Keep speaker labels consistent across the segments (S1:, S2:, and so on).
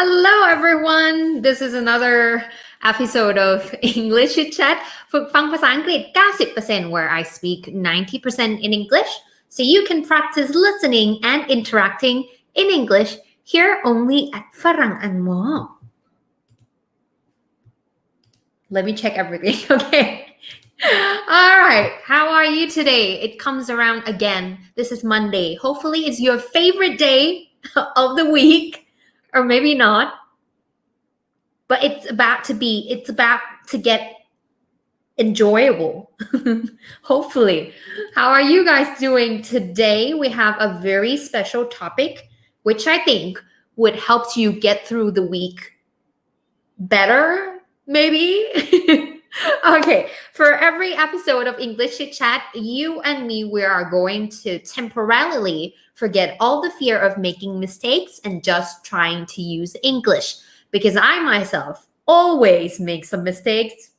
S1: Hello everyone. This is another episode of English Chitchat ฝึกฟังภาษาอังกฤษ 90% where I speak 90% in English so you can practice listening and interacting in English here only at ฝรั่งอันมอ Let me check everything. Okay. All right. How are you today? It comes around again. This is Monday. Hopefully it's your favorite day of the week. Or maybe not, but it's about to get enjoyable. Hopefully. How are you guys doing today? We have a very special topic, which I think would help you get through the week better, maybe. Okay, for every episode of English Chit Chat, you and me, we are going to temporarily forget all the fear of making mistakes and just trying to use English because I myself always make some mistakes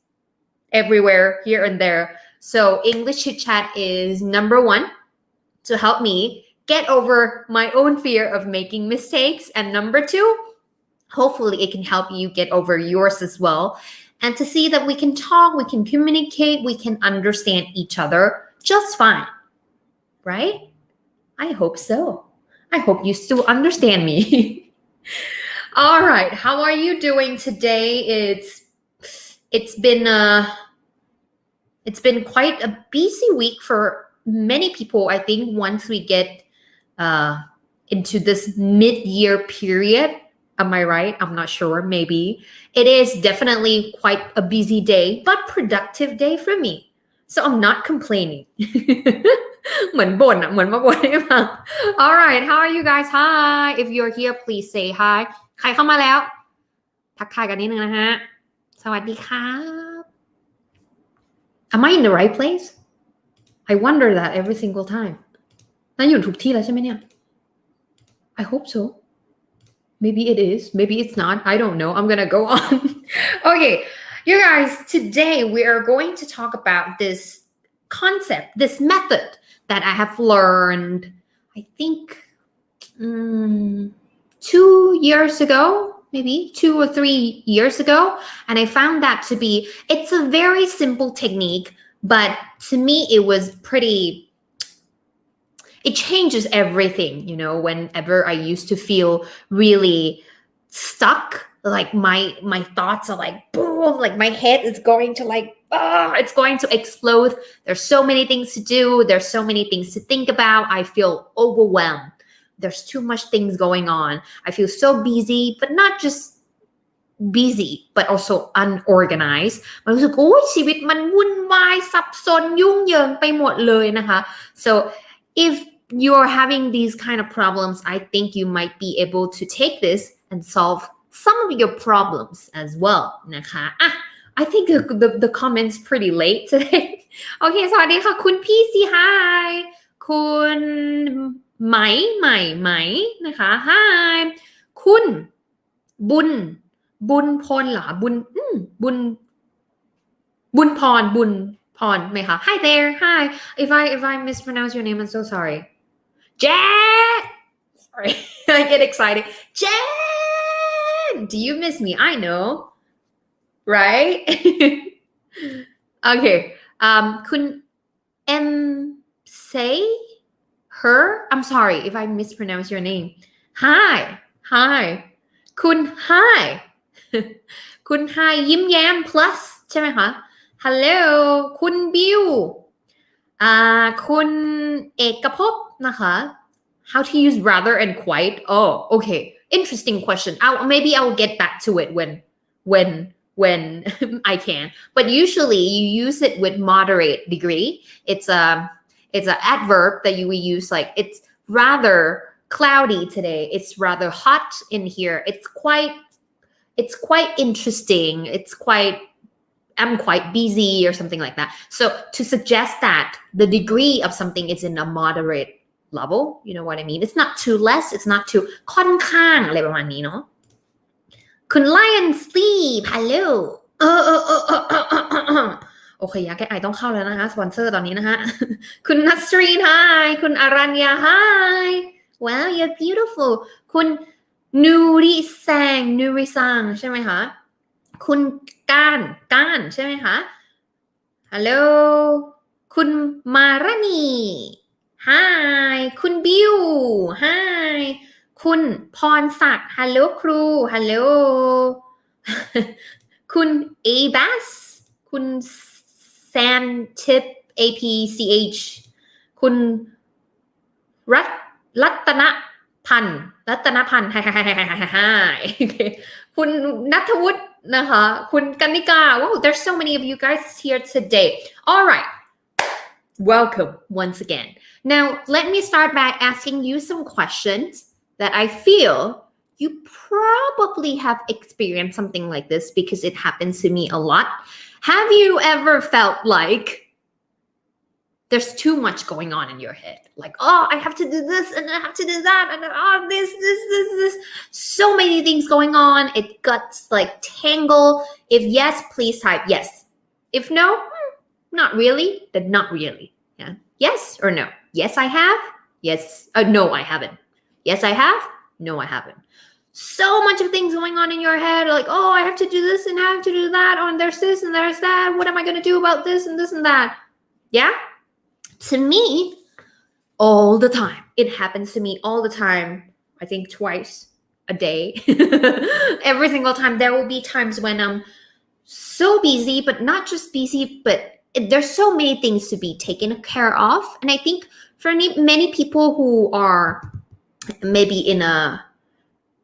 S1: everywhere, here and there. So English Chit Chat is number one to help me get over my own fear of making mistakes. And number two, hopefully it can help you get over yours as well. And to see that we can talk, we can communicate, we can understand each other just fine. Right? I hope so. I hope you still understand me. All right. How are you doing today? It's been quite a busy week for many people. I think once we get into this mid-year period. Am I right? I'm not sure. Maybe. It is definitely quite a busy day, but productive day for me. So I'm not complaining. เหมือนบ่นอะเหมือนมาบ่นให้ฟัง All right. How are you guys? Hi. If you're here, please say hi. ใครเข้ามาแล้วทักทายกันนิดนึงนะฮะสวัสดีครับ Am I in the right place? I wonder that every single time. นั่นอยู่ทุกที่แล้วใช่ไหมเนี่ย I hope so.Maybe it is. Maybe it's not. I don't know. I'm going to go on. Okay. You guys, today we are going to talk about this concept, this method that I have learned, I think 2 years ago, maybe 2 or 3 years ago. And I found that to be, it's a very simple technique, but to me, it was it changes everything, you know, whenever I used to feel really stuck, like my thoughts are like boom, like my head is going to it's going to explode. There's so many things to do. There's so many things to think about. I feel overwhelmed. There's too much things going on. I feel so busy, but not just busy, but also unorganized. มันรู้สึกโอ้ยชีวิตมันวุ่นวายซับซ้อนยุ่งเหยิงไปหมดเลยนะคะ So if you're having these kind of problems, I think you might be able to take this and solve some of your problems as well นะคะ I think the comments pretty late today โอเคสวัสดีค่ะคุณพี่ซี hi คุณไหมนะคะ hi คุณบุญพลเหรอบุญพรไหมคะ Hi there hi if I mispronounce your name I'm so sorry Jen sorry I get excited Jen do you miss me I know right okay คุณ M say her I'm sorry if I mispronounce your name hi คุณ hi คุณ hi ยิ้มแย้ม plus ใช่ไหมคะ Hello คุณบิวคุณเอกภพนะคะ How to use rather and quite Oh okay interesting question maybe I'll get back to it when I can but usually you use it with moderate degree it's a adverb that you will use like it's rather cloudy today it's rather hot in here it's quite interesting I'm quite busy or something like that. So to suggest that the degree of something is in a moderate level, you know what I mean? It's not too less, it's not too ค่อนข้างอะไรประมาณนี้เนาะคุณ Lion Sleep Hello โอเคยาแก้ไอต้องเข้าแล้วนะคะสปอนเซอร์ตอนนี้นะคะคุณนัสรีน Hi คุณอารัญญา Hi Wow you're beautiful คุณ นูริแซงนูริซังใช่ไหมคะคุณก้านใช่ไหมคะฮัลโหลคุณมารานี Hi คุณบิว Hi คุณพรศักดิ์ฮัลโหลครูฮัลโหล คุณ A Bass คุณแซนทิป APCH คุณรัตนพันธ์ไฮคุณณัฐวุฒินะคะคุณกนิกา Wow, there's so many of you guys here today. All right. Welcome once again. Now, let me start by asking you some questions that I feel you probably have experienced something like this because it happens to me a lot. Have you ever felt like there's too much going on in your head? Like, oh, I have to do this and I have to do that and oh, this. So many things going on. It gets like tangled. If yes, please type yes. If no, not really, then not really. Yeah. Yes or no? Yes, I have. Yes. No, I haven't. Yes, I have. No, I haven't. So much of things going on in your head. Like, oh, I have to do this and I have to do that. Oh, and there's this and there's that. What am I going to do about this and this and that? Yeah. To me, all the time. It happens to me all the time. I think twice a day. Every single time. There will be times when I'm so busy, but not just busy, but there's so many things to be taken care of. And I think for many people who are maybe in a,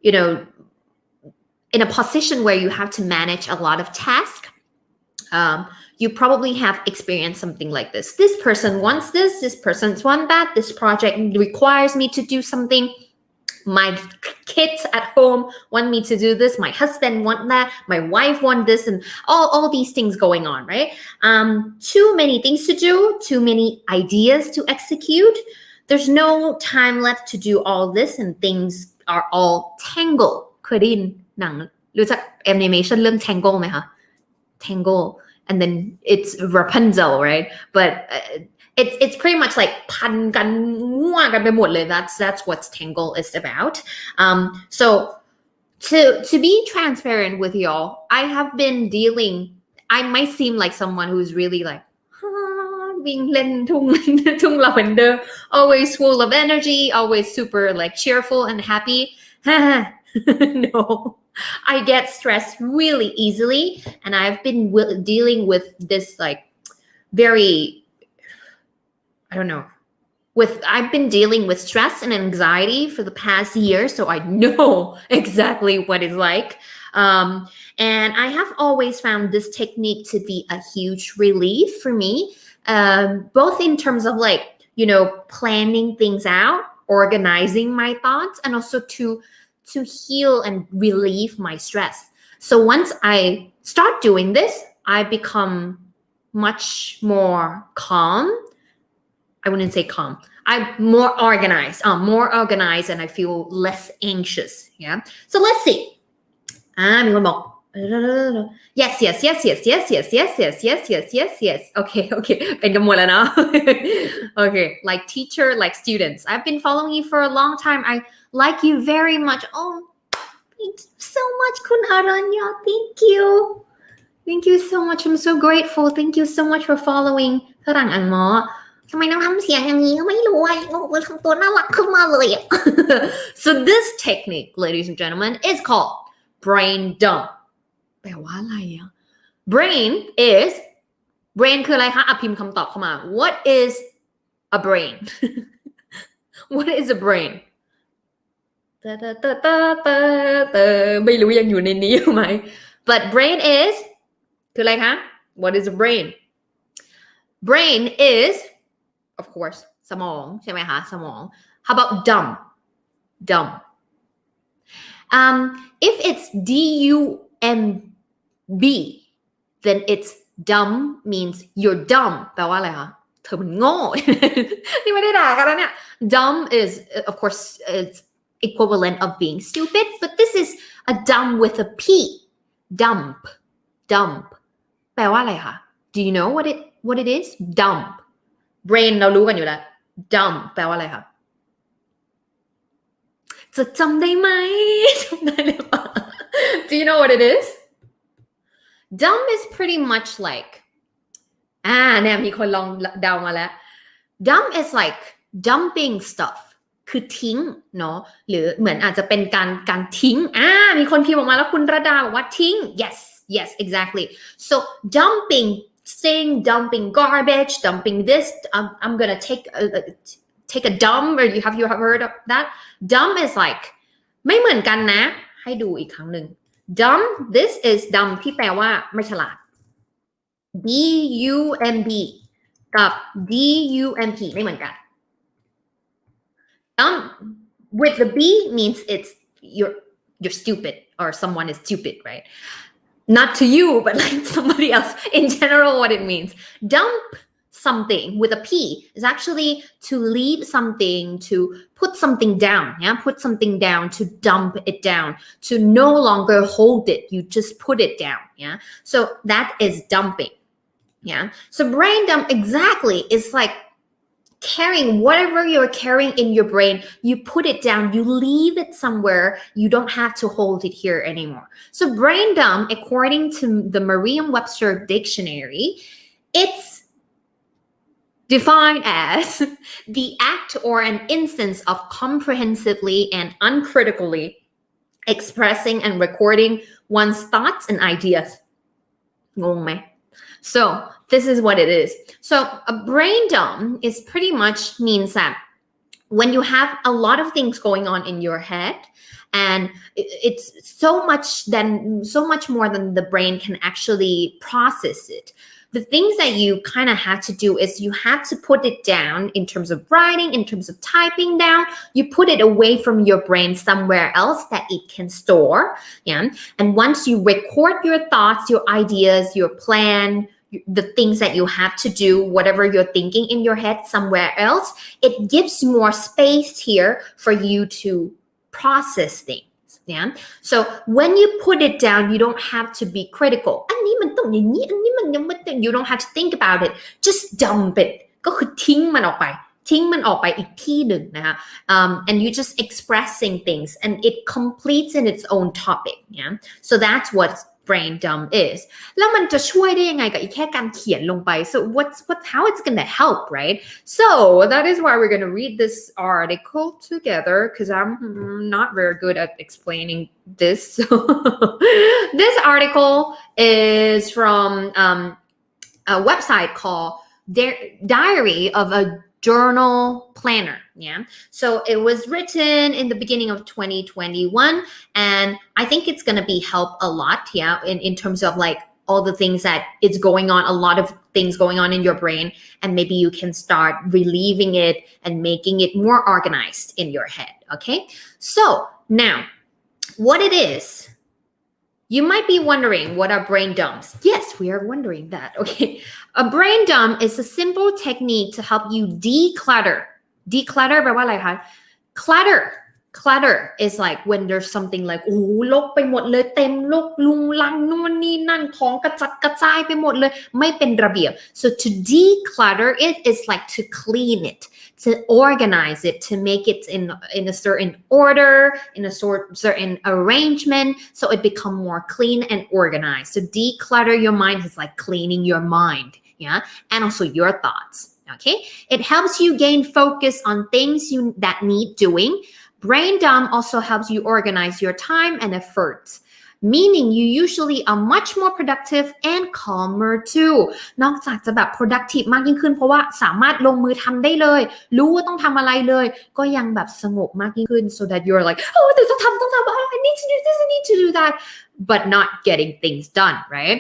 S1: in a position where you have to manage a lot of tasks, you probably have experienced something like this. This person wants this person's want that, this project requires me to do something. My kids at home want me to do this, my husband want that, my wife want this, and all these things going on, right? Too many things to do, too many ideas to execute. There's no time left to do all this, and things are all tangled. เคยได้ยินหนังรู้จักแอนิเมชันเรื่อง Tangle ไหมคะ Tangle and then it's Rapunzel, right? But it's pretty much like พันกันมั่วกันไปหมดเลย. That's what Tangle is about. So to be transparent with y'all, I have been dealing. I might seem like someone who's really like วิ่งเล่นทุ่งลาเวนเดอร์ always full of energy, always super like cheerful and happy. No, I get stressed really easily, and I've been dealing with this like very, I don't know, I've been dealing with stress and anxiety for the past year, so I know exactly what it's like. And I have always found this technique to be a huge relief for me, both in terms of like, planning things out, organizing my thoughts, and also to heal and relieve my stress. So once I start doing this, I become much more calm. I wouldn't say calm. I'm more organized. And I feel less anxious. Yeah. So let's see. มีคนบอก yes. Okay. เป็นกันหมดแล้วเนาะ Okay. Like teacher, like students. I've been following you for a long time. I like you very much. Oh, thank you so much, Kun Aranya. Thank you so much. I'm so grateful. Thank you so much for following ฝรั่งอังมอทำไมต้องทำเสียงอย่างนี้ก็ไม่รู้ว่าทำตัวน่ารักขึ้นมาเลย So this technique, ladies and gentlemen, is called brain dump. แปลว่าอะไรอ่ะ Brain คืออะไรคะพิมพ์คำตอบเข้ามา What is a brain? What is a brain? ไม่รู้ยังอยู่ในนี้อยู่ไหม But brain is คืออะไรคะ What is a brain? Brain is, of course, สมองใช่ไหมคะสมอง How about dumb? If it's D-U-M-B, then it's dumb means you're dumb แปลว่าอะไรคะเธอมันโง่ นี่ไม่ได้ด่ากันแล้วเนี่ย Dumb is, of course, it's equivalent of being stupid, but this is a dumb with a P. Dump. แปลว่าอะไรคะ Do you know what it is? Dump. Brain เรารู้กันอยู่แล้ว Dump แปลว่าอะไรคะ จะจำได้ไหม จำได้หรือเปล่า Do you know what it is? Dumb is pretty much like เนี่ยมีคนลองเดามาแล้ว Dumb is like dumping stuff คือทิ้งเนาะหรือเหมือนอาจจะเป็นการทิ้งมีคนพิมพ์ออกมาแล้วคุณระดาบอกว่าทิ้ง yes exactly so dumping garbage dumping this I'm gonna take a dump or have you heard of that dump is like ไม่เหมือนกันนะให้ดูอีกครั้งหนึ่ง dump this is dump ที่แปลว่าไม่ฉลาด dumb กับ dump ไม่เหมือนกัน dump with the b means it's you're stupid or someone is stupid right not to you but like somebody else in general what it means dump something with a p is actually to leave something to put something down put something down to dump it down to no longer hold it you just put it down so that is dumping so brain dump exactly is like carrying whatever you're carrying in your brain you put it down you leave it somewhere you don't have to hold it here anymore so brain dump according to the Merriam-Webster dictionary it's defined as the act or an instance of comprehensively and uncritically expressing and recording one's thoughts and ideas งงไหม so this is what it is so a brain dump is pretty much means that when you have a lot of things going on in your head and it's so much more than the brain can actually process it the things that you kind of have to do is you have to put it down in terms of writing, in terms of typing down. You put it away from your brain somewhere else that it can store. And once you record your thoughts, your ideas, your plan, the things that you have to do, whatever you're thinking in your head somewhere else, it gives more space here for you to process things. So when you put it down, you don't have to be critical. อันนี้มันต้องอย่างนี้ อันนี้มันยังไม่ต้อง You don't have to think about it. Just dump it. ก็คือทิ้งมันออกไปอีกที่หนึ่งนะคะand you just expressing things and it completes in its own topic. So that's what brain dump is แล้วมันจะช่วยได้ยังไงกับอีกแค่การเขียนลงไป so how it's gonna help right so that is why we're gonna read this article together because I'm not very good at explaining this so this article is from a website called Diary of a Journal Planner so it was written in the beginning of 2021 and I think it's going to be help a lot in terms of like all the things that is going on a lot of things going on in your brain and maybe you can start relieving it and making it more organized in your head okay so now what it is you might be wondering what are brain dumps yes we are wondering that okay a brain dump is a simple technique to help you declutter แปลว่าอะไรคะ clutter is like when there's something like โอ้รกไปหมดเลยเต็มรกลุงลังนู่นนี่นั่นของกระจัดกระจายไปหมดเลยไม่เป็นระเบียบ so to declutter it is like to clean it to organize it to make it in a certain order in a certain arrangement so it become more clean and organized so declutter your mind is like cleaning your mind and also your thoughts okay it helps you gain focus on things that need doing brain dump also helps you organize your time and efforts meaning you usually are much more productive and calmer too นอกจากจะแบบ productive มากยิ่งขึ้นเพราะว่าสามารถลงมือทำได้เลยรู้ว่าต้องทำอะไรเลยก็ยังแบบสงบมากยิ่งขึ้น so that you're like oh แต่ต้องทำI need to do this I need to do that but not getting things done right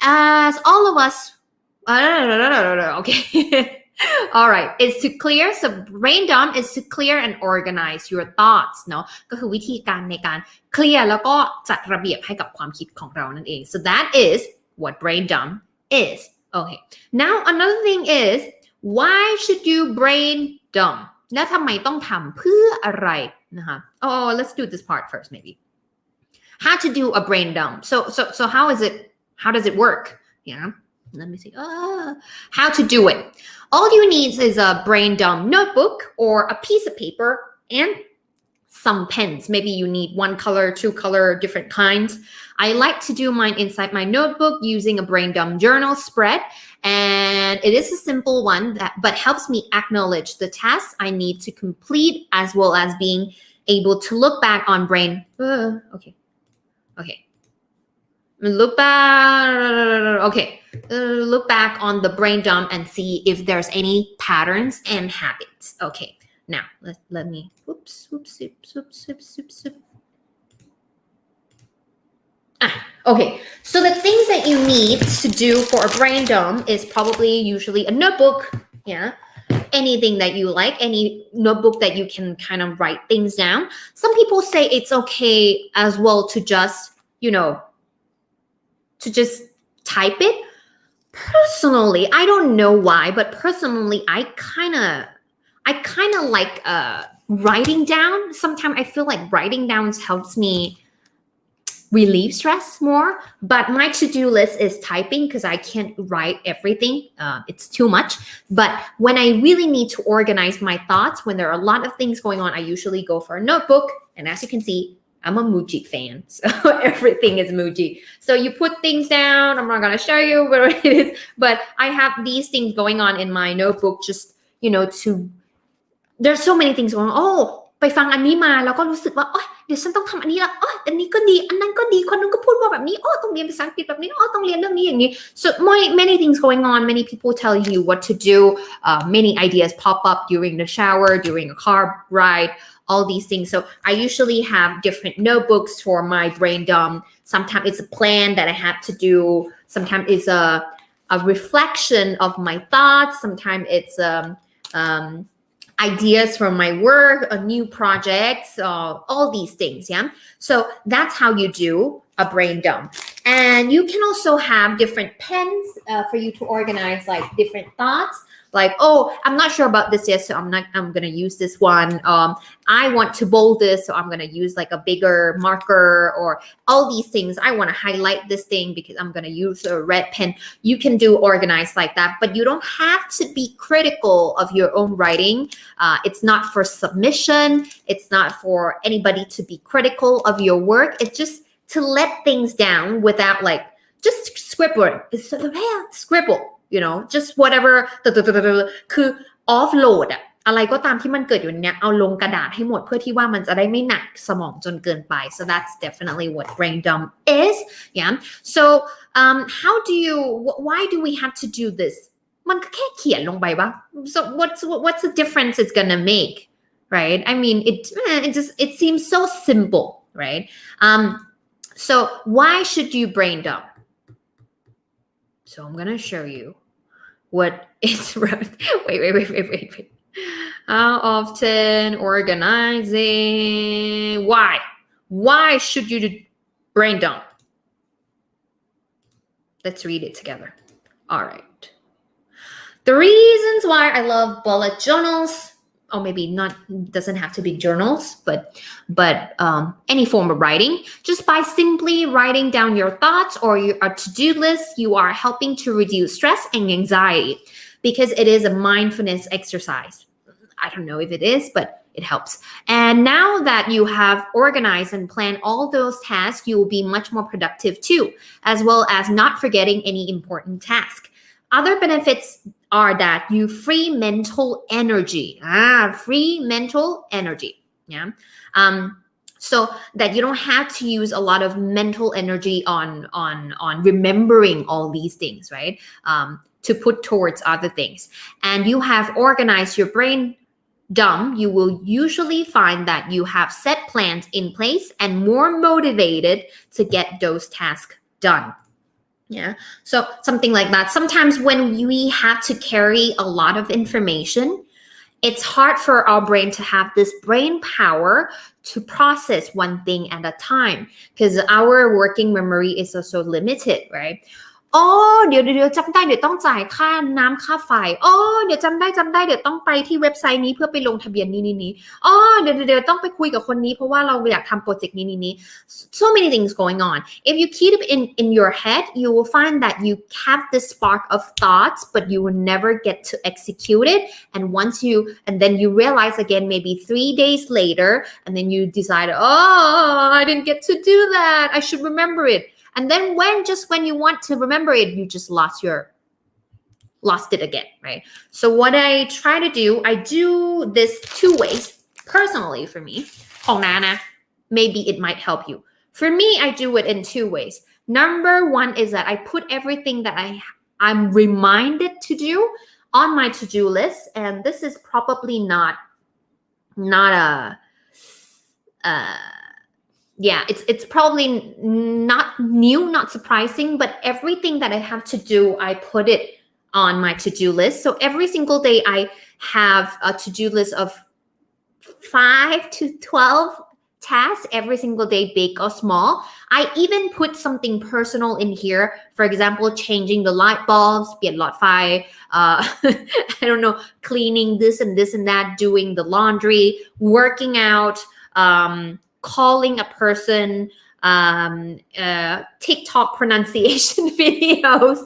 S1: as all of us okay all right it's to clear so brain dump is to clear and organize your thoughts เนาะก็คือวิธีการในการเคลียร์แล้วก็จัดระเบียบให้กับความคิดของเรานั่นเอง so that is what brain dump is okay now another thing is why should you brain dump แล้วทำไมต้องทำเพื่ออะไรนะคะ oh let's do this part first maybe how to do a brain dump so how does it work let me see how to do it all you need is a brain dump notebook or a piece of paper and some pens. Maybe you need one color, two color, different kinds. I like to do mine inside my notebook using a brain dump journal spread. And it is a simple one but helps me acknowledge the tasks I need to complete as well as being able to look back on brain. Okay. Look back on the brain dump and see if there's any patterns and habits. Okay. Now, let me, oops. Okay, so the things that you need to do for a brain dump is probably usually a notebook, yeah, anything that you like, any notebook that you can kind of write things down. Some people say it's okay as well to just, to just type it. Personally, I don't know why, but personally, I kind of like writing down. Sometimes I feel like writing down helps me relieve stress more, but my to-do list is typing because I can't write everything. It's too much. But when I really need to organize my thoughts, when there are a lot of things going on, I usually go for a notebook. And as you can see, I'm a Muji fan, so everything is Muji. So you put things down. I'm not going to show you where it is, but I have these things going on in my notebook just, there's so many things going on. ไปฟังอันนี้มาแล้วก็รู้สึกว่าเดี๋ยวฉันต้องทำอันนี้ละอันนี้ก็ดีอันนั้นก็ดีคนนึงก็พูดว่าแบบนี้ต้องเรียนภาษาอังกฤษแบบนี้ต้องเรียนเรื่องนี้อย่างนี้ so many things going on, many people tell you what to do, many ideas pop up during the shower, during a car ride, all these things. So I usually have different notebooks for my brain dump. Sometimes it's a plan that I have to do, sometimes it's a reflection of my thoughts, sometimes it's ideas from my work, a new projects, all these things, yeah? So that's how you do a brain dump. And you can also have different pens for you to organize like different thoughts. Like, I'm not sure about this yet, so I'm going to use this one. I want to bold this, so I'm going to use like a bigger marker or all these things. I want to highlight this thing because I'm going to use a red pen. You can do organize like that, but you don't have to be critical of your own writing. It's not for submission. It's not for anybody to be critical of your work. It's just to let things down without like, just scribble. It's scribble. Just whatever คือ offload อะไรก็ตามที่มันเกิดอยู่เนี่ยเอาลงกระดาษให้หมดเพื่อที่ว่ามันจะได้ไม่หนักสมองจนเกินไป so that's definitely what brain dump is, yeah. So why do we have to do this มันก็แค่เขียนลงไปปะ so what's the difference it's gonna make, right? I mean it seems so simple, right? So why should you brain dump? So I'm going to show you what is wait. How often organizing? Why should you do brain dump? Let's read it together. All right. The reasons why I love bullet journals, or maybe not, doesn't have to be journals, but any form of writing. Just by simply writing down your thoughts or your to-do list, you are helping to reduce stress and anxiety because it is a mindfulness exercise. I don't know if it is, but it helps. And now that you have organized and planned all those tasks, you will be much more productive too, as well as not forgetting any important task. Other benefits are that you free mental energy. Free mental energy. Yeah. So that you don't have to use a lot of mental energy on remembering all these things, right? To put towards other things. And you have organized your brain dump, you will usually find that you have set plans in place and more motivated to get those tasks done. Yeah, so something like that. Sometimes when we have to carry a lot of information, it's hard for our brain to have this brain power to process one thing at a time because our working memory is also limited, right? อ๋อเดี๋ยวจำได้เดี๋ยวต้องจ่ายค่าน้ำค่าไฟอ๋อเดี๋ยวจำได้เดี๋ยวต้องไปที่เว็บไซต์นี้เพื่อไปลงทะเบียนนี้อ๋อเดี๋ยวต้องไปคุยกับคนนี้เพราะว่าเราอยากทำโปรเจกต์นี้ so many things going on if you keep it in your head you will find that you have this spark of thoughts but you will never get to execute it and then you realize again maybe 3 days later and then you decide oh I didn't get to do that I should remember it.And then when you want to remember it, you just lost it again, right? So what I try to do, I do this 2 ways personally for me. ของน้านะ maybe it might help you. For me, I do it in 2 ways. Number 1 is that I put everything that I'm reminded to do on my to-do list, and this is probably not yeah, it's probably not new, not surprising, but everything that I have to do, I put it on my to-do list. So every single day I have a to-do list of 5 to 12 tasks every single day, big or small. I even put something personal in here. For example, changing the light bulbs, เปลี่ยนหลอดไฟ I don't know, cleaning this and that, doing the laundry, working out, calling a person, TikTok pronunciation videos,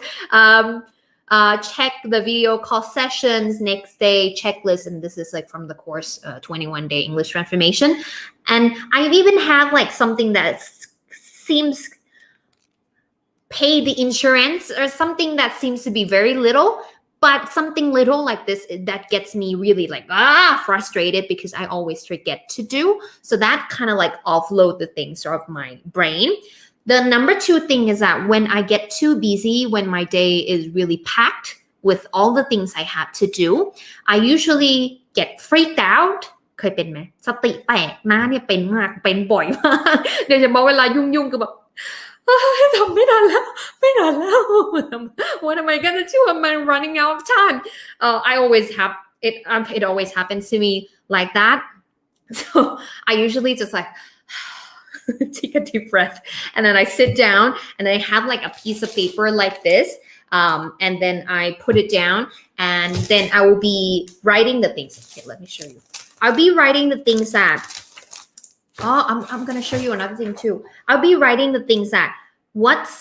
S1: check the video call sessions, next day checklist, and this is like from the course 21-day English transformation. And I even have like something that seems pay the insurance or something that seems to be very little.But something little like this that gets me really like frustrated because I always forget to do. So that kind of like offload the things of my brain. The number 2 thing is that when I get too busy, when my day is really packed with all the things I have to do, I usually get freaked out. เคยเป็นไหมสติแตกนะเนี่ยเป็นมากเป็นบ่อยมากโดยเฉพาะเวลายุ่งๆก็แบบทำไม่ทันแล้ว What am I gonna do? Am I running out of time? I always have it. It always happens to me like that. So I usually just like take a deep breath, and then I sit down, and I have like a piece of paper like this, and then I put it down, and then I will be writing the things. Okay, let me show you. I'll be writing the things that.Oh, I'm gonna show you another thing too. I'll be writing the things that what's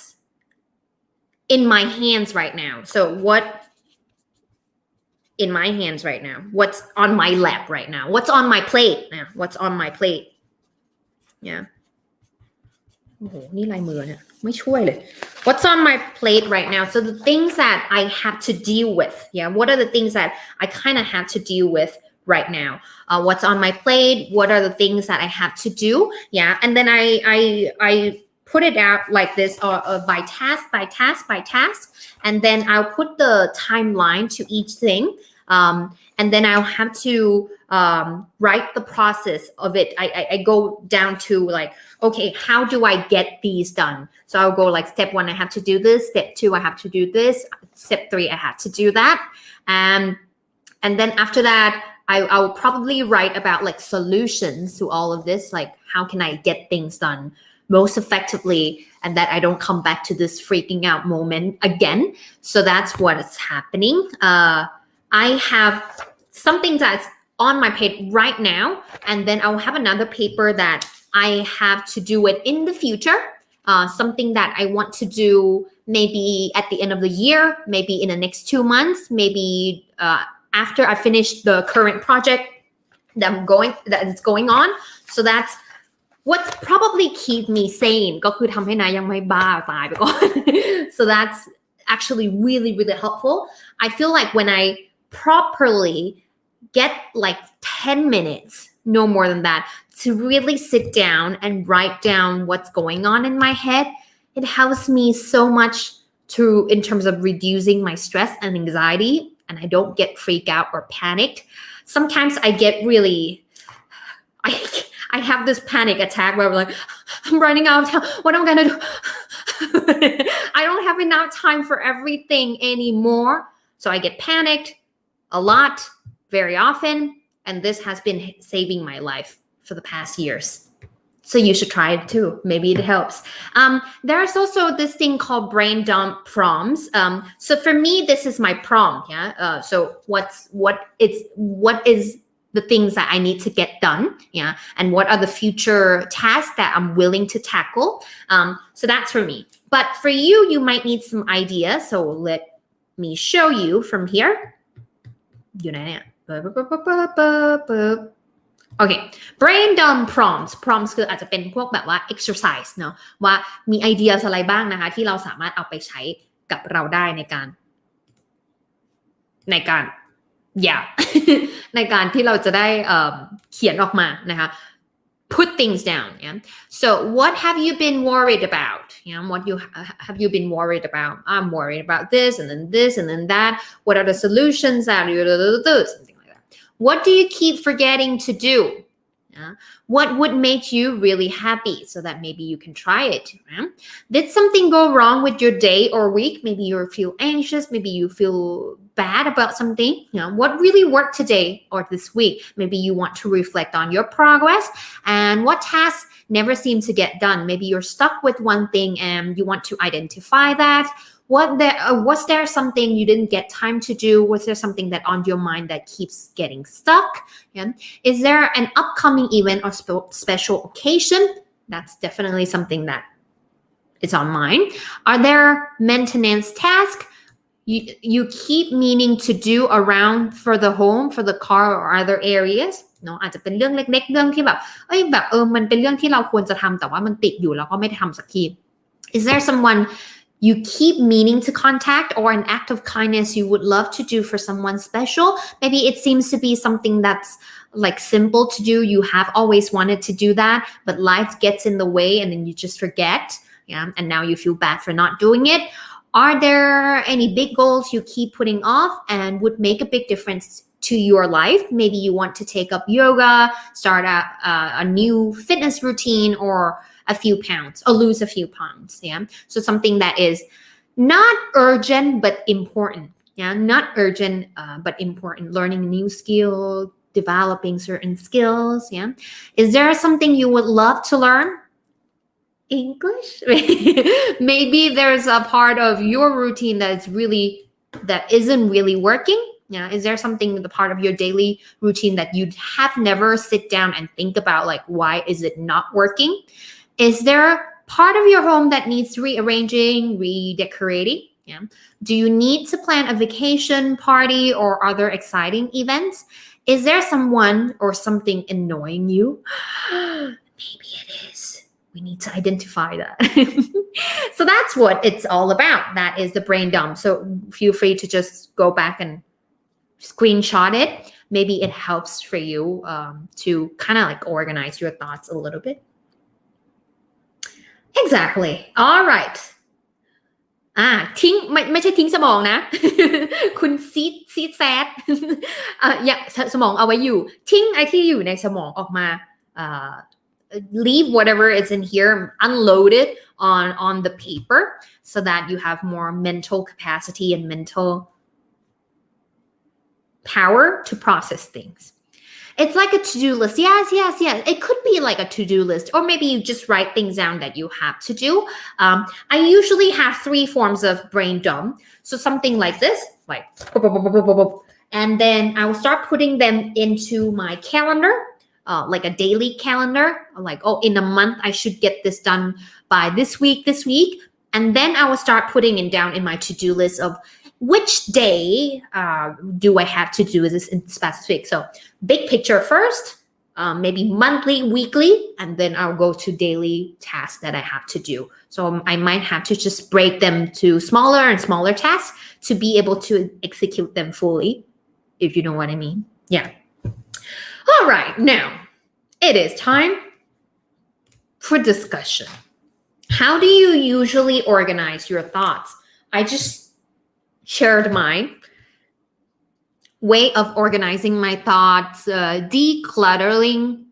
S1: in my hands right now. So what in my hands right now? What's on my lap right now? What's on my plate now? What's on my plate? Yeah. โอ้โหนี่ลายมือเนี่ยไม่ช่วยเลย What's on my plate right now? So the things that I have to deal with. Yeah. What are the things that I kind of have to deal with?right now what's on my plate what are the things that I have to do yeah and then I put it out like this by task and then I'll put the timeline to each thing and then I'll have to write the process of it I go down to like okay how do I get these done so I'll go like step 1 I have to do this step 2 I have to do this step 3 I have to do that and then after that I will probably write about like solutions to all of this, like how can I get things done most effectively and that I don't come back to this freaking out moment again. So that's what is happening. I have something that's on my plate right now, and then I will have another paper that I have to do it in the future. Something that I want to do maybe at the end of the year, maybe in the next 2 months, maybe after I finish the current project that is going on. So that's what probably keep me sane ก็คือทำให้นายังไม่บ้าตายไปก่อน So that's actually really helpful. I feel like when I properly get like 10 minutes, no more than that, to really sit down and write down what's going on in my head, it helps me so much in terms of reducing my stress and anxiety.And I don't get freaked out or panicked. Sometimes I get really, I have this panic attack where I'm like, I'm running out of time. What am I gonna do? I don't have enough time for everything anymore. So I get panicked a lot, very often. And this has been saving my life for the past years. So you should try it too. Maybe it helps. There's also this thing called brain dump prompts. So for me, this is my prompt. Yeah. So what is the things that I need to get done? Yeah. And what are the future tasks that I'm willing to tackle? So that's for me. But for you, you might need some ideas. So let me show you from here. Okay, brain dump prompts คืออาจจะเป็นพวกแบบว่า exercise เนาะว่ามีไอเดียอะไรบ้างนะคะที่เราสามารถเอาไปใช้กับเราได้ในการyeah ในการที่เราจะได้เขียนออกมานะคะ put things down. Yeah. So what have you been worried about? Yeah. What have you been worried about? I'm worried about this and then that. What are the solutions that you do? Something like that. What do you keep forgetting to do? Yeah. What would make you really happy so that maybe you can try it? Yeah. Did something go wrong with your day or week? Maybe you feel anxious. Maybe you feel bad about something. You know, what really worked today or this week? Maybe you want to reflect on your progress and what tasks never seem to get done. Maybe you're stuck with one thing and you want to identify that. Was there something you didn't get time to do? Was there something that on your mind that keeps getting stuck? Yeah. Is there an upcoming event or special occasion? That's definitely something that is on mine. Are there maintenance tasks you keep meaning to do around for the home, for the car or other areas? เนาะอาจจะเป็นเรื่องเล็กๆเรื่องที่แบบมันเป็นเรื่องที่เราควรจะทำแต่ว่ามันติดอยู่แล้วก็ไม่ได้ทำสักที Is there someone you keep meaning to contact or an act of kindness you would love to do for someone special? Maybe it seems to be something that's like simple to do. You have always wanted to do that, but life gets in the way and then you just forget. Yeah, and now you feel bad for not doing it. Are there any big goals you keep putting off and would make a big difference to your life? Maybe you want to take up yoga, start a new fitness routine or a few pounds or lose a few pounds. Yeah. So something that is not urgent but important. Yeah. Not urgent but important. Learning a new skill, developing certain skills. Yeah. Is there something you would love to learn? English? Maybe there's a part of your routine that isn't really working. Yeah. Is there something the part of your daily routine that you have never sit down and think about like why is it not working? Is there part of your home that needs rearranging, redecorating? Yeah. Do you need to plan a vacation party or other exciting events? Is there someone or something annoying you? Maybe it is. We need to identify that. So that's what it's all about. That is the brain dump. So feel free to just go back and screenshot it. Maybe it helps for you to kind of like organize your thoughts a little bit. Exactly. All right. ทิ้งไม่ใช่ทิ้งสมองนะ คุณซีดแซดอย่าสมองเอาไว้อยู่ทิ้งไอ้ที่อยู่ในสมองออกมาleave whatever is in here, unload it on the paper so that you have more mental capacity and mental power to process things. It's like a to-do list. Yes. It could be like a to-do list, or maybe you just write things down that you have to do. I usually have 3 forms of brain dump. So something like this, like, and then I will start putting them into my calendar. Like a daily calendar, like, in a month, I should get this done by this week. And then I will start putting it down in my to-do list of which day do I have to do this in specific. So big picture first, maybe monthly, weekly, and then I'll go to daily tasks that I have to do. So I might have to just break them to smaller and smaller tasks to be able to execute them fully, if you know what I mean. Yeah. All right, now it is time for discussion. How do you usually organize your thoughts? I just shared my way of organizing my thoughts, decluttering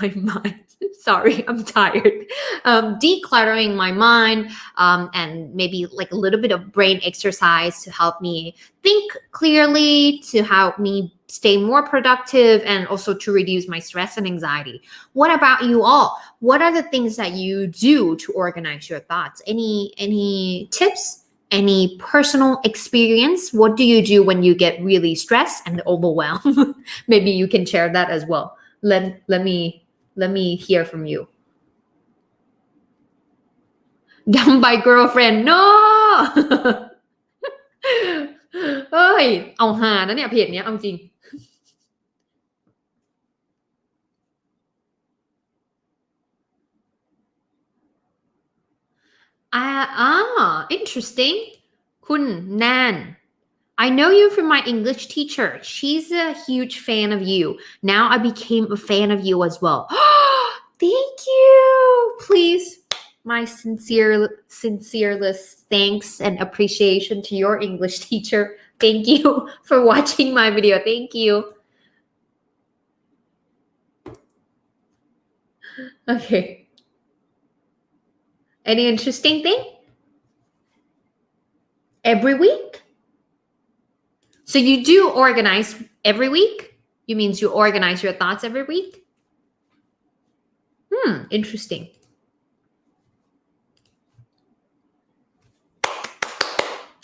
S1: my mind. Sorry, I'm tired. Decluttering my mind and maybe like a little bit of brain exercise to help me think clearly, to help me stay more productive and also to reduce my stress and anxiety. What about you all? What are the things that you do to organize your thoughts? Any tips? Any personal experience? What do you do when you get really stressed and overwhelmed? Maybe you can share that as well. Let me hear from you. Dumb by girlfriend. No. เอ้ยเอาหานะเนี่ยเพจเนี้ยเอาจริง interesting คุณแนน I know you from my English teacher. She's a huge fan of you. Now I became a fan of you as well. Thank you. Please, my sincerest thanks and appreciation to your English teacher. Thank you for watching my video. Thank you. Okay. Any interesting thing? Every week? So you do organize every week? You means you organize your thoughts every week? Interesting.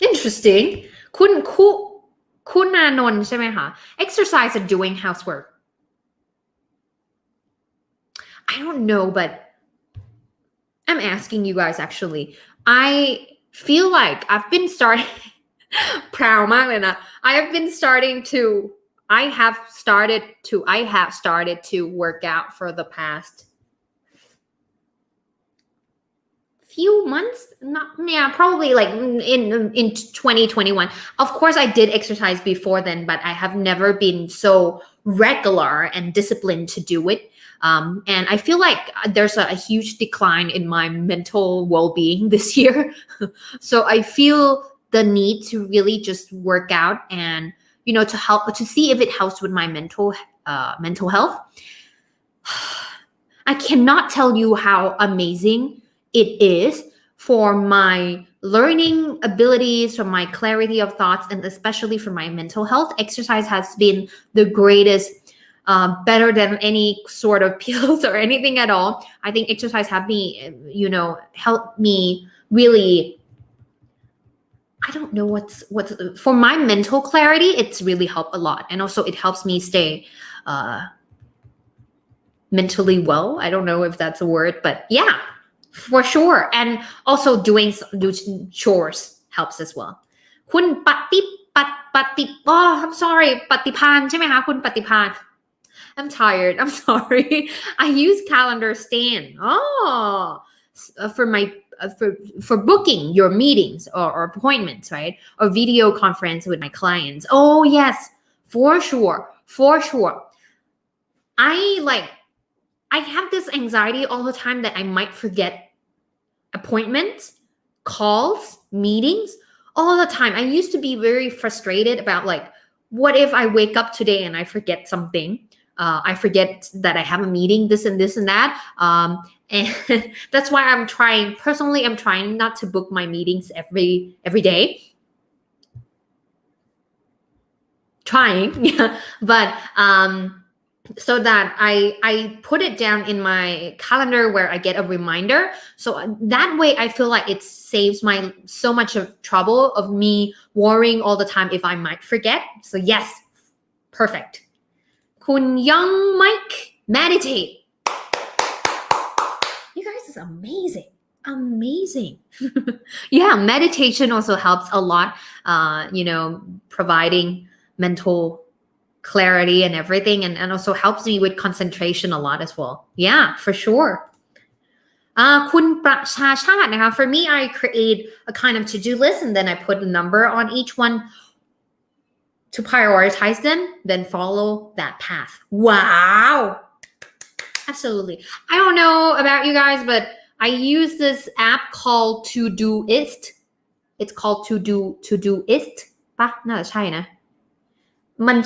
S1: Interesting. คุณนานนท์ใช่ไหมคะ Exercise and doing housework. I don't know, but I'm asking you guys actually. I feel like I've been starting proud มากเลยนะ I have started to work out for the past few months, probably like in 2021. Of course I did exercise before then, but I have never been so regular and disciplined to do it. And I feel like there's a huge decline in my mental well-being this year. So I feel the need to really just work out and, to see if it helps with my mental health. I cannot tell you how amazing it is for my learning abilities, for my clarity of thoughts, and especially for my mental health. Exercise has been the greatest, better than any sort of pills or anything at all. I think exercise have me, helped me really, I don't know what's for my mental clarity, it's really helped a lot. And also it helps me stay mentally well. I don't know if that's a word, but yeah. For sure. And also doing chores helps as well. คุณปฏิ oh, I'm sorry ปฏิพานใช่ไหมคะคุณปฏิพาน I'm tired. I'm sorry. I use calendar stand. For booking your meetings or appointments, right? Or video conference with my clients. Oh, yes. For sure. I have this anxiety all the time that I might forget appointments, calls, meetings, all the time. I used to be very frustrated about what if I wake up today and I forget something? I forget that I have a meeting, this and that. And that's why I'm trying not to book my meetings every day. Trying, yeah. But, so that I put it down in my calendar where I get a reminder. So that way I feel like it saves so much of trouble of me worrying all the time if I might forget. So yes, perfect. Kun Young Mike, meditate. You guys is amazing. Yeah, meditation also helps a lot, providing mental clarity and everything, and also helps me with concentration a lot as well. Yeah, for sure. คุณประชาชาตินะคะ For me, I create a kind of to-do list and then I put a number on each one to prioritize them, then follow that path. Wow. Absolutely. I don't know about you guys, but I use this app called Todoist. It's called Todoist ปะน่าจะใช่นะมัน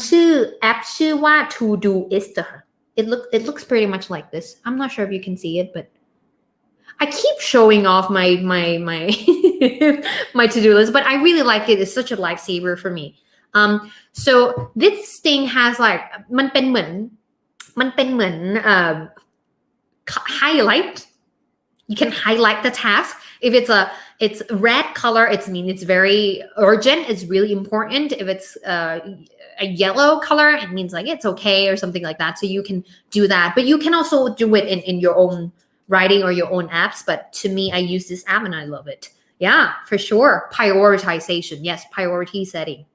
S1: แอปชื่อว่า Todoist ค่ะ it looks pretty much like this. I'm not sure if you can see it, but I keep showing off my my to-do list, but I really like it. It's such a lifesaver for me. So this thing has like มันเป็นเหมือนhighlight. You can highlight the task. If it's red color, it means it's very urgent. It's really important. If it's a yellow color, it means like it's okay or something like that. So you can do that. But you can also do it in your own writing or your own apps. But to me, I use this app and I love it. Yeah, for sure. Prioritization. Yes, priority setting.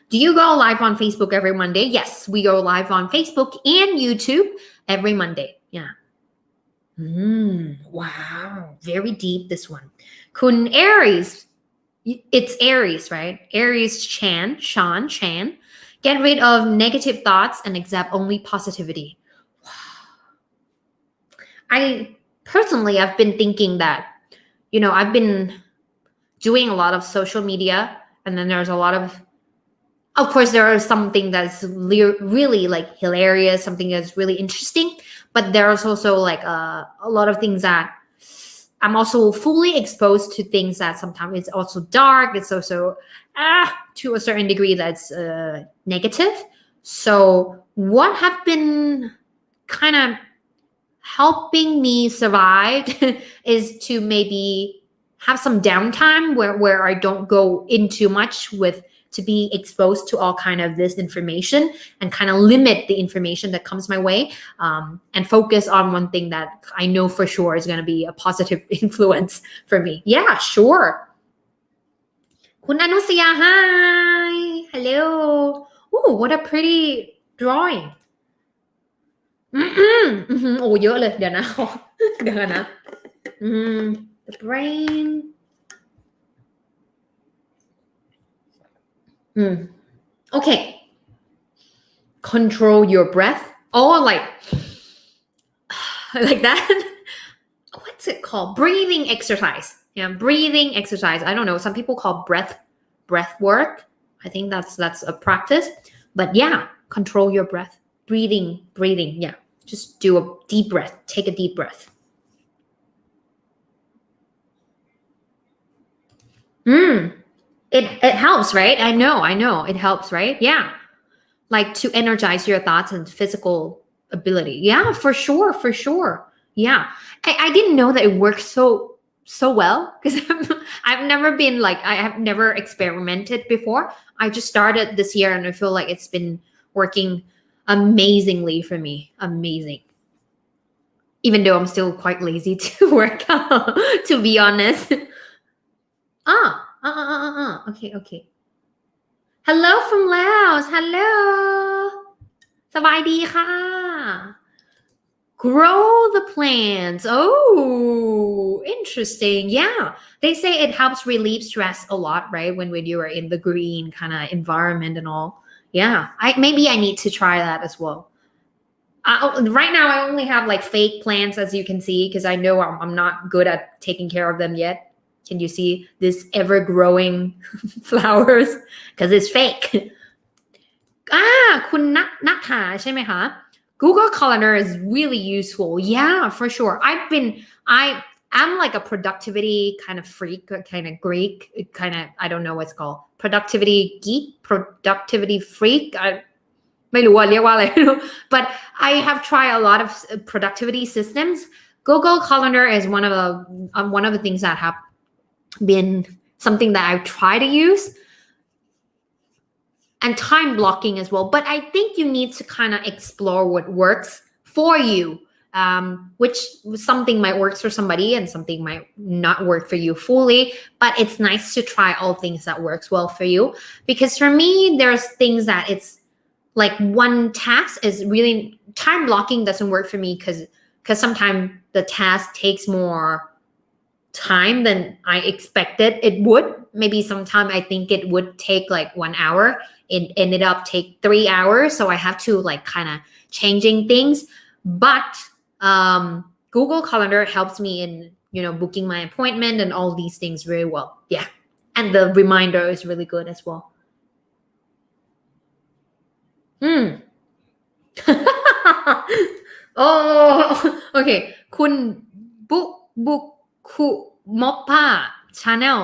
S1: Do you go live on Facebook every Monday? Yes, we go live on Facebook and YouTube every Monday. Yeah. Wow. Very deep, this one. Kun Aries. It's Aries, right? Aries Chan. Get rid of negative thoughts and accept only positivity. Wow. I've been thinking that, I've been doing a lot of social media, and then there's a lot of course, there are something that's really like hilarious, something that's really interesting, but there's also like a lot of things that I'm also fully exposed to things that sometimes it's also dark. It's also to a certain degree that's negative. So what have been kind of helping me survive is to maybe have some downtime where I don't go in too much to be exposed to all kind of this information and kind of limit the information that comes my way, and focus on one thing that I know for sure is going to be a positive influence for me. Yeah, sure. Kun Anusia, hi. Hello. Ooh, what a pretty drawing. โอ้เยอะเลยเดี๋ยวนะ The brain. Okay. Control your breath. Oh, like that. What's it called? Breathing exercise. Yeah, breathing exercise. I don't know. Some people call breath work. I think that's a practice. But yeah, control your breath. Breathing. Yeah. Just do a deep breath. Take a deep breath. It helps, right? I know. It helps, right? Yeah. Like to energize your thoughts and physical ability. Yeah, for sure. Yeah. I didn't know that it works so well because I've never been like, I have never experimented before. I just started this year and I feel like it's been working amazingly for me. Amazing. Even though I'm still quite lazy to work out, to be honest. Okay. Hello from Laos. Hello. สบายดีค่ะ Grow the plants. Oh, interesting. Yeah. They say it helps relieve stress a lot, right? When you are in the green kind of environment and all. Yeah. Maybe I need to try that as well. Right now, I only have like fake plants, as you can see, because I know I'm not good at taking care of them yet. Can you see this ever-growing flowers? Because it's fake. คุณนัทธาใช่ไหมคะ Google Calendar is really useful. Yeah, for sure. I'm like a productivity kind of freak, kind of Greek, kind of, I don't know what's called. Productivity geek, productivity freak. ไม่รู้ว่าเรียกว่าอะไร But I have tried a lot of productivity systems. Google Calendar is one of the things that have been something that I've tried to use, and time blocking as well. But I think you need to kind of explore what works for you, which something might work for somebody and something might not work for you fully. But it's nice to try all things that works well for you, because for me, there's things that it's like one task is really time blocking doesn't work for me because sometimes the task takes more time than I expected it would. Maybe sometime I think it would take like 1 hour. It ended up take 3 hours. So I have to like kind of changing things. But Google Calendar helps me in, booking my appointment and all these things very well. Yeah. And the reminder is really good as well. Oh, okay. คุณบุกคุมอปป้า channel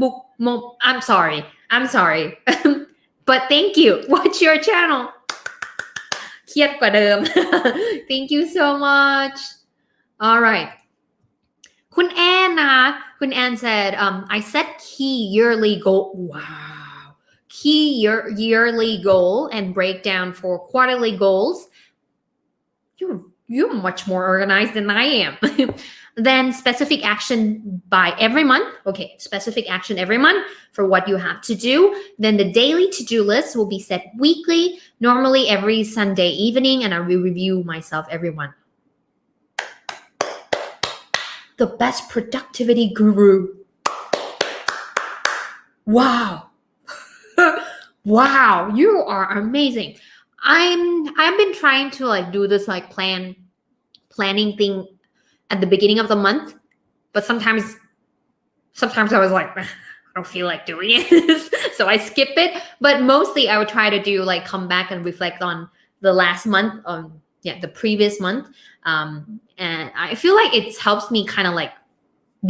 S1: บุกมอ I'm sorry I'm sorry but thank you watch your channel เครียดกว่าเดิม thank you so much alright คุณแอนนะคะคุณแอน said I set key yearly goal wow key yearly goal and breakdown for quarterly goals you're much more organized than I am then specific action by every month okay specific action every month for what you have to do then the daily to-do list will be set weekly normally every Sunday evening and I will review myself every month the best productivity guru wow wow you are amazing I've been trying to like do this like planning thing at the beginning of the month but sometimes I was like I don't feel like doing it so I skip it but mostly I would try to do like come back and reflect on the last month the previous month and I feel like it helps me kind of like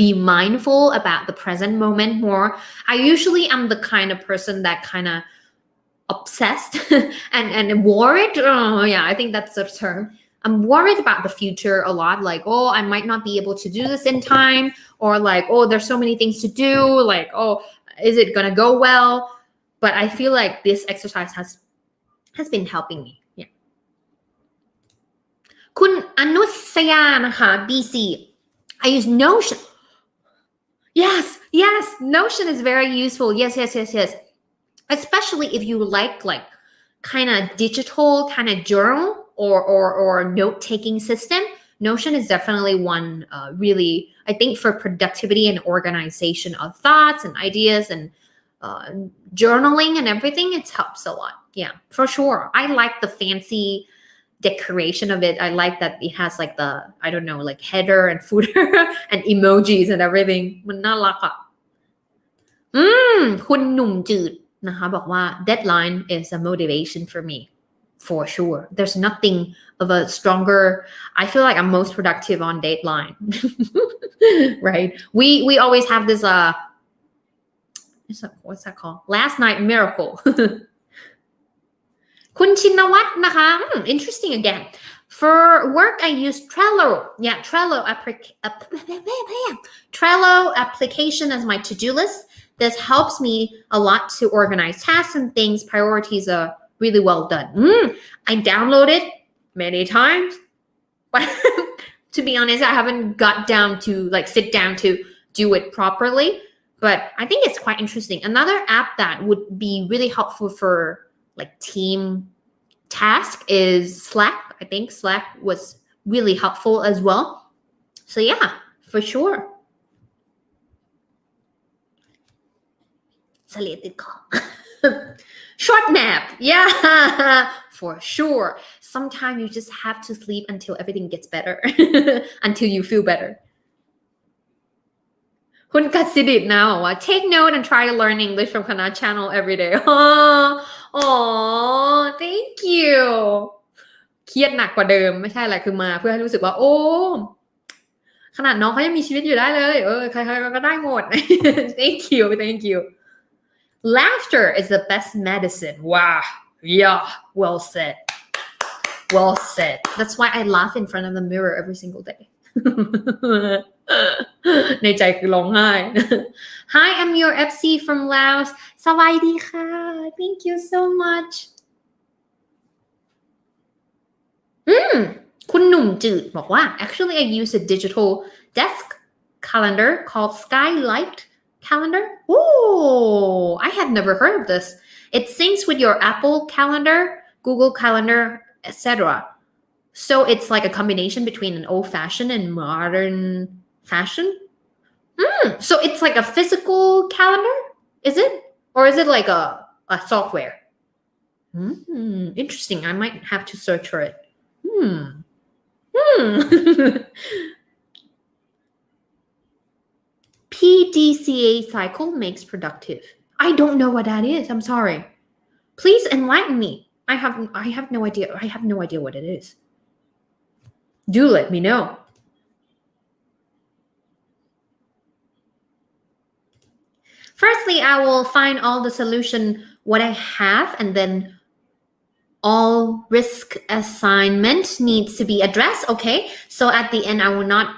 S1: be mindful about the present moment more I usually am the kind of person that kind of obsessed and worried I think that's the term I'm worried about the future a lot like oh I might not be able to do this in time or like oh there's so many things to do like oh is it gonna go well but I feel like this exercise has been helping me yeah คุณอนุสยานะคะ BC I use Notion yes Notion is very useful yes especially if you like kind of digital kind of journal or note-taking system Notion is definitely one really I think for productivity and organization of thoughts and ideas and journaling and everything it helps a lot yeah for sure I like the fancy decoration of it I like that it has like the I don't know like header and footer and emojis and everything มันน่ารักอ่ะคุณหนุ่มจืดนะคะบอกว่า deadline is a motivation for me for sure there's nothing of a stronger I feel like I'm most productive on deadline right we always have this what's that called last night miracle คุณชินวัฒน์นะคะ interesting again for work I use Trello Trello application as my to-do list this helps me a lot to organize tasks and things priorities are really well done I downloaded many times but to be honest I haven't got down to like sit down to do it properly but I think it's quite interesting another app that would be really helpful for like team task is Slack I think Slack was really helpful as well so yeah for sure short nap yeah for sure sometimes you just have to sleep until everything gets better until you feel better คุณกัสิดิตนะบอกว่า take note and try to learn English from Kana channel every day oh thank you เครียดหนักกว่าเดิมไม่ใช่อะไรคือมาเพื่อให้รู้สึกว่าโอ้ขนาดน้องเขายังมีชีวิตอยู่ได้เลยใครๆก็ได้หมด thank you laughter is the best medicine wow yeah well said that's why I laugh in front of the mirror every single day ในใจคือร้องไห้ Hi I'm your FC from Laos สวัสดีค่ะ thank you so much คุณหนุ่มจืดบอกว่า actually I use a digital desk calendar called Skylight Calendar oh I had never heard of this it syncs with your Apple Calendar Google Calendar etc so it's like a combination between an old-fashioned and modern fashion so it's like a physical calendar is it or is it like a software interesting I might have to search for it PDCA cycle makes productive I don't know what that is I'm sorry please enlighten me I have no idea what it is do let me know Firstly, I will find all the solution what I have, and then all risk assignment needs to be addressed. Okay, so at the end, I will not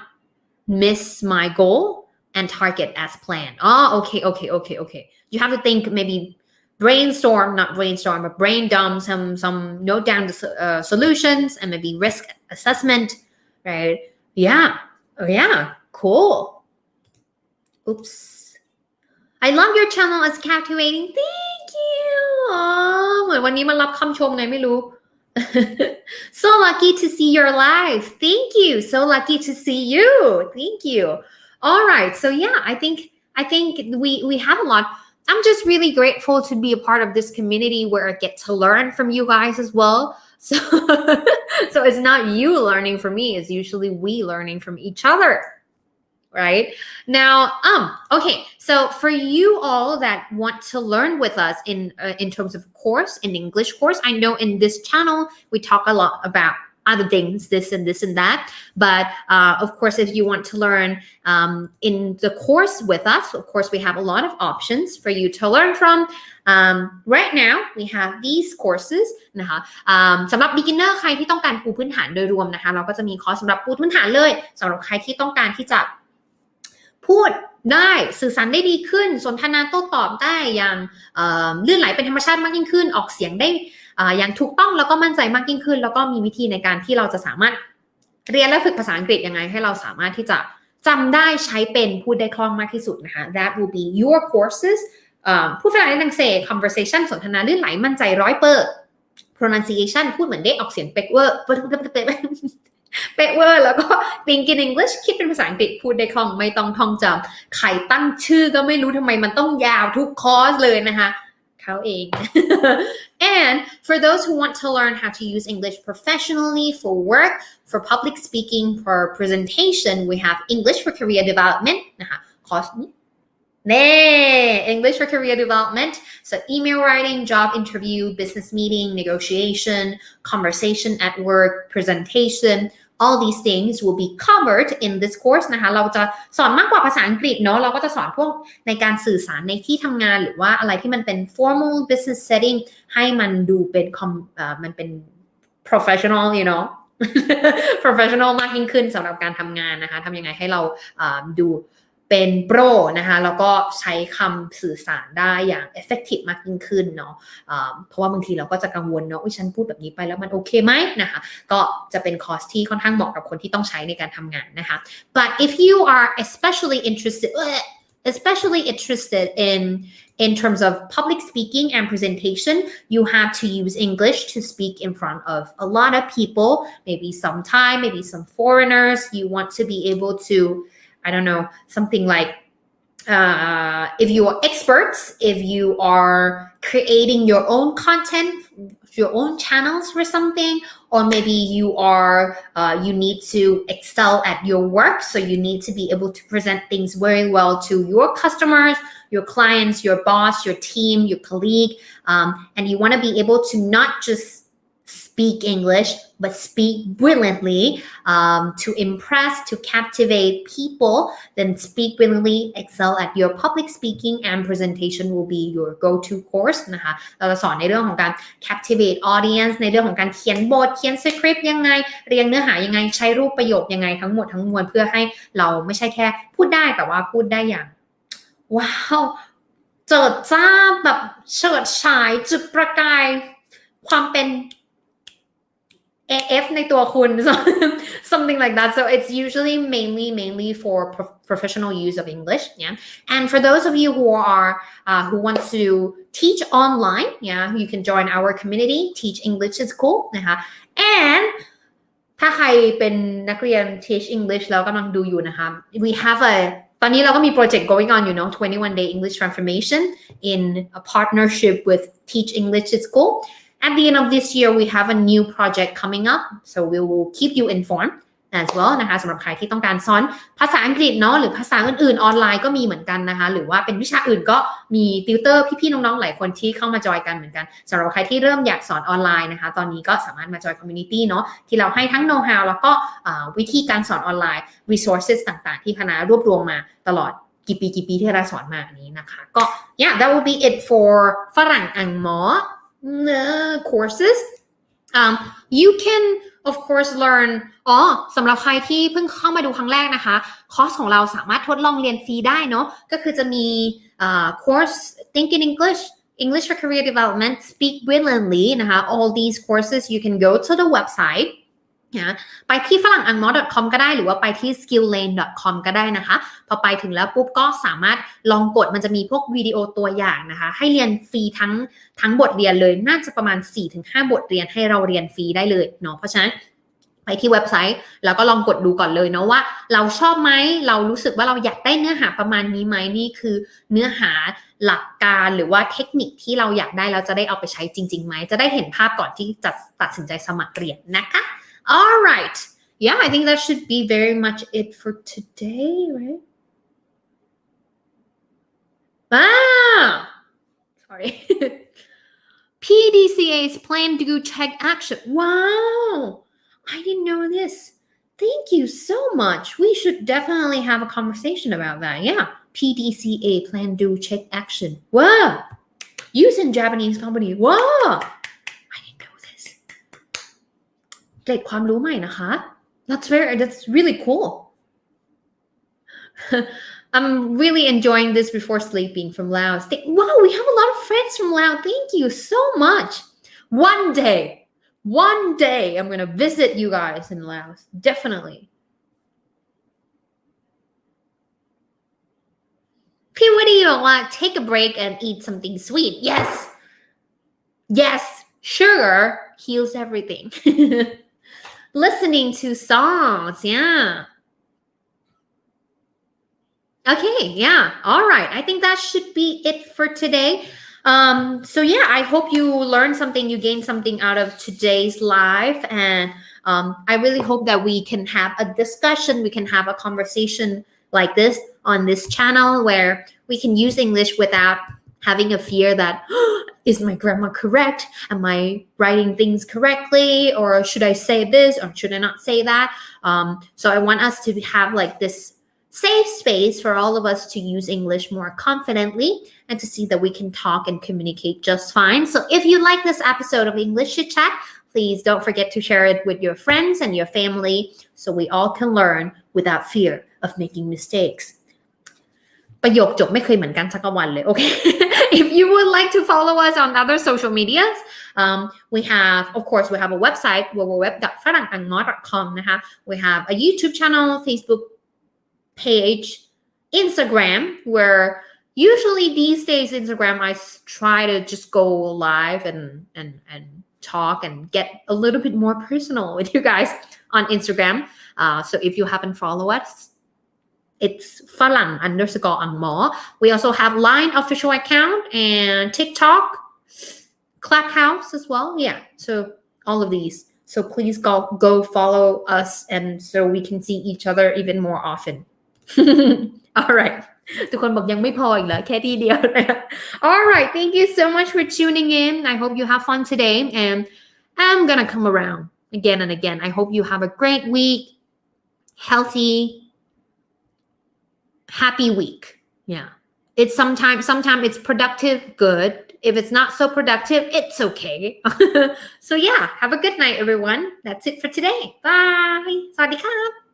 S1: miss my goal and target as planned. Oh, okay. You have to think maybe brainstorm, not brainstorm, but brain dump some note down the solutions and maybe risk assessment, right? Yeah, cool. Oops. I love your channel. It's captivating. Thank you. เหมือนวันนี้มารับคำชมไงไม่รู้ So lucky to see your live. Thank you. So lucky to see you. Thank you. All right. So yeah, I think we have a lot. I'm just really grateful to be a part of this community where I get to learn from you guys as well. So so it's not you learning from me. It's usually we learning from each other.Right now, okay. So for you all that want to learn with us in terms of course, in English course, I know in this channel we talk a lot about other things, this and that. But of course, if you want to learn in the course with us, of course, we have a lot of options for you to learn from. Right now, we have these courses นะคะสำหรับ beginner ใครที่ต้องการปูพื้นฐานโดยรวมนะคะเราก็จะมีคอร์สสำหรับปูพื้นฐานเลยสำหรับใครที่ต้องการที่จะพูดได้สื่อสารได้ดีขึ้นสนทนาโต้ตอบได้อย่างลื่นไหลเป็นธรรมชาติมากยิ่งขึ้นออกเสียงได้อย่างถูกต้องแล้วก็มั่นใจมากยิ่งขึ้นแล้วก็มีวิธีในการที่เราจะสามารถเรียนและฝึกภาษาอังกฤษยังไงให้เราสามารถที่จะจำได้ใช้เป็นพูดได้คล่องมากที่สุดนะคะ That will be your courses พูดภาษาอังกฤษ conversation สนทนาลื่นไหลมั่นใจ100% pronunciation พูดเหมือนได้ออกเสียงเป๊ะเวอร์เป๊ะเวอร์แล้วก็ think in English คิดเป็นภาษาอังกฤษพูดได้คล่องไม่ต้องท่องจำใครตั้งชื่อก็ไม่รู้ทำไมมันต้องยาวทุกคอร์สเลยนะคะเขาเอง And for those who want to learn how to use English professionally for work, for public speaking, for presentation, we have English for career development นะคะคอร์สนี้English for career development. So email writing, job interview, business meeting, negotiation, conversation at work, presentation, all these things will be covered in this course นะคะเราจะสอนมากกว่าภาษาอังกฤษเนาะเราก็จะสอนพวกในการสื่อสารในที่ทำงานหรือว่าอะไรที่มันเป็น formal business setting ให้มันดูเป็นมันเป็น professional you know professional มากยิ่งขึ้นสำหรับการทำงานนะคะทำยังไงให้เราดูเป็นโปรนะคะแล้วก็ใช้คำสื่อสารได้อย่าง effective มากยิ่งขึ้นเนาะเพราะว่าบางทีเราก็จะกังวลเนาะฉันพูดแบบนี้ไปแล้วมันโอเคไหมนะคะก็จะเป็นคอร์สที่ค่อนข้างเหมาะกับคนที่ต้องใช้ในการทำงานนะคะ but if you are especially interested in terms of public speaking and presentation, you have to use English to speak in front of a lot of people, maybe some Thai, maybe some foreigners. You want to be able to I don't know, something like if you are experts, if you are creating your own content, your own channels for something, or maybe you need to excel at your work, so you need to be able to present things very well to your customers, your clients, your boss, your team, your colleague, and you want to be able to not just speak English, but speak brilliantly to impress, to captivate people, then speak brilliantly, excel at your public speaking and presentation will be your go-to course นะคะเราจะสอนในเรื่องของการ captivate audience ในเรื่องของการเขียนบทเขียนสคริปต์ยังไงเรียงเนื้อหายังไงใช้รูปประโยคยังไงทั้งหมดทั้งมวลเพื่อให้เราไม่ใช่แค่พูดได้แต่ว่าพูดได้อย่างว้าวเจิดจ้าแบบเฉิดฉายจุดประกายความเป็นAF ในตัวคุณ something like that. So it's usually mainly for professional use of English. Yeah. And for those of you who want to teach online, yeah, you can join our community. Teach English is cool. นะคะ And ถ้าใครเป็นนักเรียน Teach English แล้วกำลังดูอยู่นะคะ We haveตอนนี้เราก็มีโปรเจกต์ going on อยู่เนาะ21 day English transformation in a partnership with Teach English is cool.At the end of this year, we have a new project coming up, so we will keep you informed as well นะคะสำหรับใครที่ต้องการสอนภาษาอังกฤษเนาะหรือภาษาอื่นๆออนไลน์ก็มีเหมือนกันนะคะหรือว่าเป็นวิชาอื่นก็มีติวเตอร์พี่ๆน้องๆหลายคนที่เข้ามาจอยกันเหมือนกันสำหรับใครที่เริ่มอยากสอนออนไลน์นะคะตอนนี้ก็สามารถมาจอยคอมมูนิตี้เนาะที่เราให้ทั้ง know how แล้วก็วิธีการสอนออนไลน์ resources ต่างๆที่คณะรวบรวมมาตลอด กี่ปีที่เราสอนมานี้นะคะก็ yeah that will be it for ฝรั่งอังหมอ courses you can of course learn สำหรับใครที่เพิ่งเข้ามาดูครั้งแรกนะคะคอร์สของเราสามารถทดลองเรียนฟรีได้เนาะก็คือจะมีcourse Think in English for Career Development Speak Brilliantly นะคะ all these courses you can go to the website นะไปที่ฝรั่งอังหมอ .com ก็ได้หรือว่าไปที่ skilllane.com ก็ได้นะคะพอไปถึงแล้วปุ๊บก็สามารถลองกดมันจะมีพวกวิดีโอตัวอย่างนะคะให้เรียนฟรีทั้งบทเรียนเลยน่าจะประมาณ 4-5 บทเรียนให้เราเรียนฟรีได้เลยเนาะเพราะฉะนั้นไปที่เว็บไซต์แล้วก็ลองกดดูก่อนเลยเนาะว่าเราชอบไหมเรารู้สึกว่าเราอยากได้เนื้อหาประมาณนี้ไหมนี่คือเนื้อหาหลักการหรือว่าเทคนิคที่เราอยากได้เราจะได้เอาไปใช้จริงๆไหมจะได้เห็นภาพก่อนที่จะตัดสินใจสมัครเรียนนะคะ all right yeah I think that should be very much it for today right sorry PDCA's plan to check action wow I didn't know this thank you so much we should definitely have a conversation about that yeah PDCA plan do check action wow used in Japanese company wow I didn't know this เกร็ดความรู้ใหม่นะคะ that's really cool I'm really enjoying this before sleeping from Laos wow we have a lot of friends from Laos thank you so much one day I'm gonna visit you guys in Laos definitelyพี่วดีบอกว่า take a break and eat something sweet yes sugar heals everything listening to songs yeah okay yeah all right I think that should be it for today so yeah I hope you learned something you gained something out of today's live and I really hope that we can have a discussion we can have a conversation like this on this channel where we can use English without having a fear that is my grammar correct am I writing things correctly or should I say this or should I not say that so I want us to have like this safe space for all of us to use English more confidently and to see that we can talk and communicate just fine. So if you like this episode of English Chitchat, please don't forget to share it with your friends and your family so we all can learn without fear of making mistakes. ประโยคจบไม่เคยเหมือนกันสักวันเลย okay if you would like to follow us on other social medias we have of course we have a website www.farangangmo.com นะคะ we have a YouTube channel Facebook page Instagram where usually these days Instagram I try to just go live and talk and get a little bit more personal with you guys on Instagram so if you haven't followed us it's _angmo we also have Line official account and TikTok Clubhouse as well yeah so all of these so please go follow us and so we can see each other even more often alright ทุกคนบอกยังไม่พออีกเหรอแค่ทีเดียวนะ alright thank you so much for tuning in I hope you have fun today and I'm gonna come around again and again I hope you have a great week healthy happy week yeah it's sometimes it's productive good if it's not so productive it's okay so yeah have a good night everyone that's it for today bye สวัสดีครับ